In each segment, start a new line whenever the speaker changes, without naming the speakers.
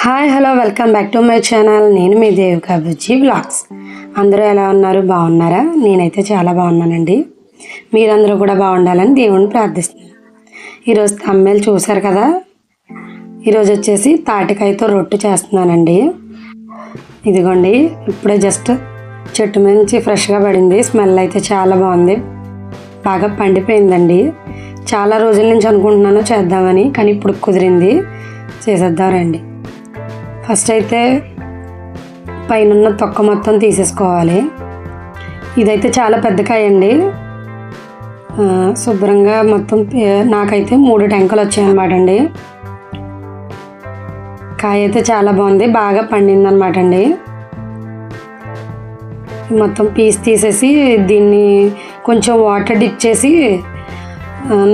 Hi hello welcome back to my channel. నేను మీ దేవికా బుజ్జి vlogs. అందరూ ఎలా ఉన్నారు? బాగున్నారా? నేనైతే చాలా బాగున్నానండి. మీరందరూ కూడా బాగుండాలని దేవుణ్ణి ప్రార్థిస్తున్నాను. ఈరోజు థంబ్నెయిల్ చూశారు కదా. ఈరోజు వచ్చేసి తాటికాయతో రొట్టె చేస్తున్నానండి. ఇదిగోండి, ఇప్పుడే జస్ట్ చెట్టు నుంచి ఫ్రెష్గా పడింది. స్మెల్ అయితే చాలా బాగుంది, బాగా పండిపోయిందండి. చాలా రోజుల నుంచి అనుకుంటున్నాను చేద్దామని, కానీ ఇప్పుడు కుదిరింది. చేసేద్దాం రండి. ఫస్ట్ అయితే పైన తొక్క మొత్తం తీసేసుకోవాలి. ఇదైతే చాలా పెద్ద కాయ అండి. శుభ్రంగా మొత్తం నాకైతే 3 టెంకలు వచ్చాయన్నమాట అండి. కాయ అయితే చాలా బాగుంది, బాగా పండింది అనమాట అండి. మొత్తం పీస్ తీసేసి దీన్ని కొంచెం వాటర్ డిప్ చేసి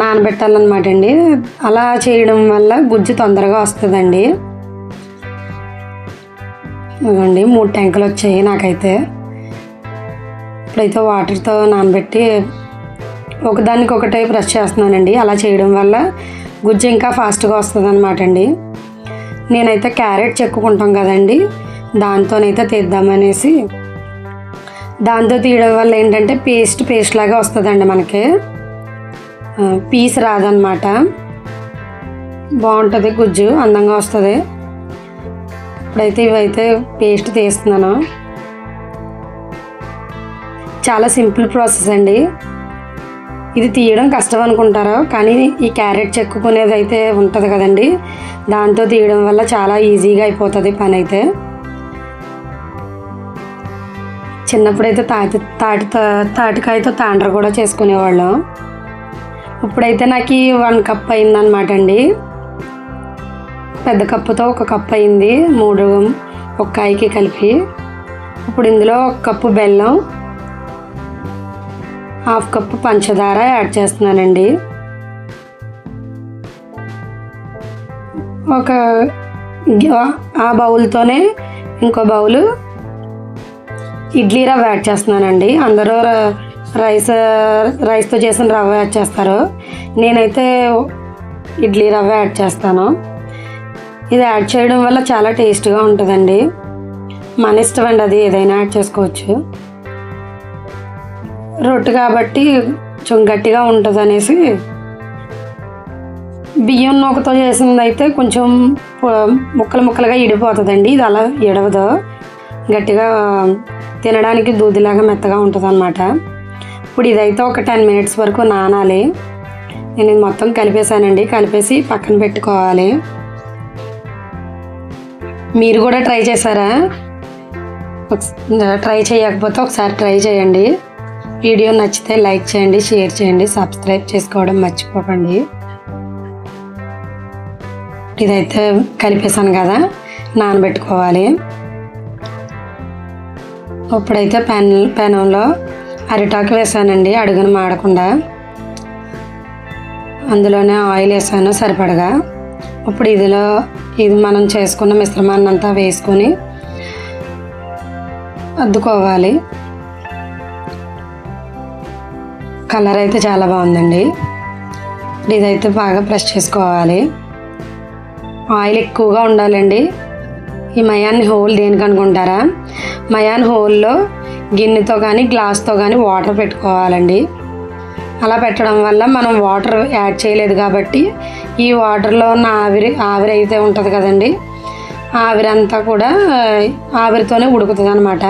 నానబెట్టాలన్నమాట అండి. అలా చేయడం వల్ల గుజ్జు తొందరగా వస్తుందండి. ఇవ్వండి, 3 టెంకలు వచ్చాయి నాకైతే. ఇప్పుడైతే వాటర్తో నానబెట్టి ఒకదానికొకటే బ్రష్ చేస్తున్నానండి. అలా చేయడం వల్ల గుజ్జు ఇంకా ఫాస్ట్గా వస్తుంది అనమాట అండి. నేనైతే క్యారెట్ చెక్కుకుంటాం కదండి, దాంతోనైతే తీద్దామనేసి. దాంతో తీయడం వల్ల ఏంటంటే పేస్ట్ లాగా వస్తుందండి. మనకి పీస్ రాదనమాట. బాగుంటుంది, గుజ్జు అందంగా వస్తుంది. ఇప్పుడైతే ఇవైతే పేస్ట్ తీస్తున్నాను. చాలా సింపుల్ ప్రాసెస్ అండి. ఇది తీయడం కష్టం అనుకుంటారు, కానీ ఈ క్యారెట్ చెక్కుకునేది అయితే ఉంటుంది కదండి, దాంతో తీయడం వల్ల చాలా ఈజీగా అయిపోతుంది పని అయితే. చిన్నప్పుడైతే తాటికాయతో తాండ్ర కూడా చేసుకునేవాళ్ళం. ఇప్పుడైతే నాకు 1 కప్ అయిందనమాట అండి. పెద్ద కప్పుతో 1 కప్ అయింది, 3 ఒక కాయకి కలిపి. ఇప్పుడు ఇందులో 1 కప్పు బెల్లం, 1/2 కప్పు పంచదార యాడ్ చేస్తున్నానండి. ఆ బౌల్తోనే ఇంకో బౌలు ఇడ్లీ రవ్వ యాడ్ చేస్తున్నానండి. అందరూ రైస్తో చేసిన రవ్వ యాడ్ చేస్తారు, నేనైతే ఇడ్లీ రవ్వ యాడ్ చేస్తాను. ఇది యాడ్ చేయడం వల్ల చాలా టేస్ట్గా ఉంటుందండి. మన ఇష్టం అండి, అది ఏదైనా యాడ్ చేసుకోవచ్చు. రొట్టె కాబట్టి కొంచెం గట్టిగా ఉంటుంది అనేసి. బియ్యం నూకతో చేసింది అయితే కొంచెం ముక్కలుగా ఇడిపోతుందండి. ఇది అలా ఇడవదు, గట్టిగా తినడానికి దూదిలాగా మెత్తగా ఉంటుంది అన్నమాట. ఇప్పుడు ఇదైతే ఒక 10 మినిట్స్ వరకు నానాలి. నేను ఇది మొత్తం కలిపేసానండి. కలిపేసి పక్కన పెట్టుకోవాలి. మీరు కూడా ట్రై చేశారా? ట్రై చేయకపోతే ఒకసారి ట్రై చేయండి. వీడియో నచ్చితే లైక్ చేయండి, షేర్ చేయండి, సబ్స్క్రైబ్ చేసుకోవడం మర్చిపోకండి. ఇదైతే కలిపేసాను కదా, నానబెట్టుకోవాలి. ఇప్పుడైతే పెనంలో అరిటాకు వేసానండి, అడుగున మాడకుండా. అందులోనే ఆయిల్ వేసాను సరిపడగా. ఇప్పుడు ఇది మనం చేసుకున్న మిశ్రమాన్ని అంతా వేసుకొని అద్దుకోవాలి. కలర్ అయితే చాలా బాగుందండి. ఇదైతే బాగా ప్రెస్ చేసుకోవాలి. ఆయిల్ ఎక్కువగా ఉండాలండి. ఈ మయాన్ని హోల్ దేనికి అనుకుంటారా? మయాన్ హోల్లో గిన్నెతో కానీ గ్లాస్తో కానీ వాటర్ పెట్టుకోవాలండి. అలా పెట్టడం వల్ల మనం వాటర్ యాడ్ చేయలేదు కాబట్టి ఈ వాటర్లో ఉన్న ఆవిరి అయితే ఉంటుంది కదండి, ఆవిరి అంతా కూడా ఆవిరితోనే ఉడుకుతుంది అనమాట.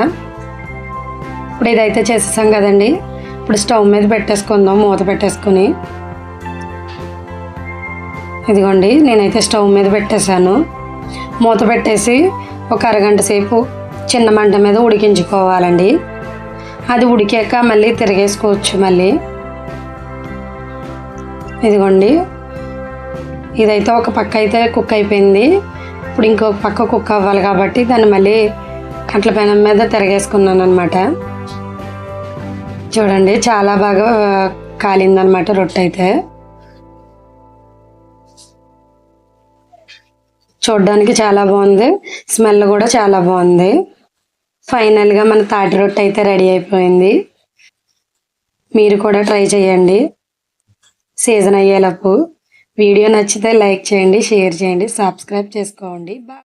ఇప్పుడు ఇదైతే చేసేసాం కదండి. ఇప్పుడు స్టవ్ మీద పెట్టేసుకుందాం, మూత పెట్టేసుకుని. ఇదిగోండి, నేనైతే స్టవ్ మీద పెట్టేశాను. మూత పెట్టేసి ఒక అరగంట సేపు చిన్న మంట మీద ఉడికించుకోవాలండి. అది ఉడికాక మళ్ళీ తిరిగేసుకోవచ్చు మళ్ళీ. ఇదిగోండి, ఇదైతే ఒక పక్క అయితే కుక్ అయిపోయింది. ఇప్పుడు ఇంకొక పక్క కుక్ అవ్వాలి కాబట్టి దాన్ని మళ్ళీ కంట్ల పెనం మీద తిరగేసుకున్నాను అనమాట. చూడండి, చాలా బాగా కాలిందనమాట రొట్టె అయితే. చూడడానికి చాలా బాగుంది, స్మెల్ కూడా చాలా బాగుంది. ఫైనల్గా మన తాటి రొట్టె అయితే రెడీ అయిపోయింది. మీరు కూడా ట్రై చేయండి సీజన్ అయ్యేలోపు. వీడియో నచ్చితే లైక్ చేయండి, షేర్ చేయండి, సబ్స్క్రైబ్ చేసుకోండి. బాయ్.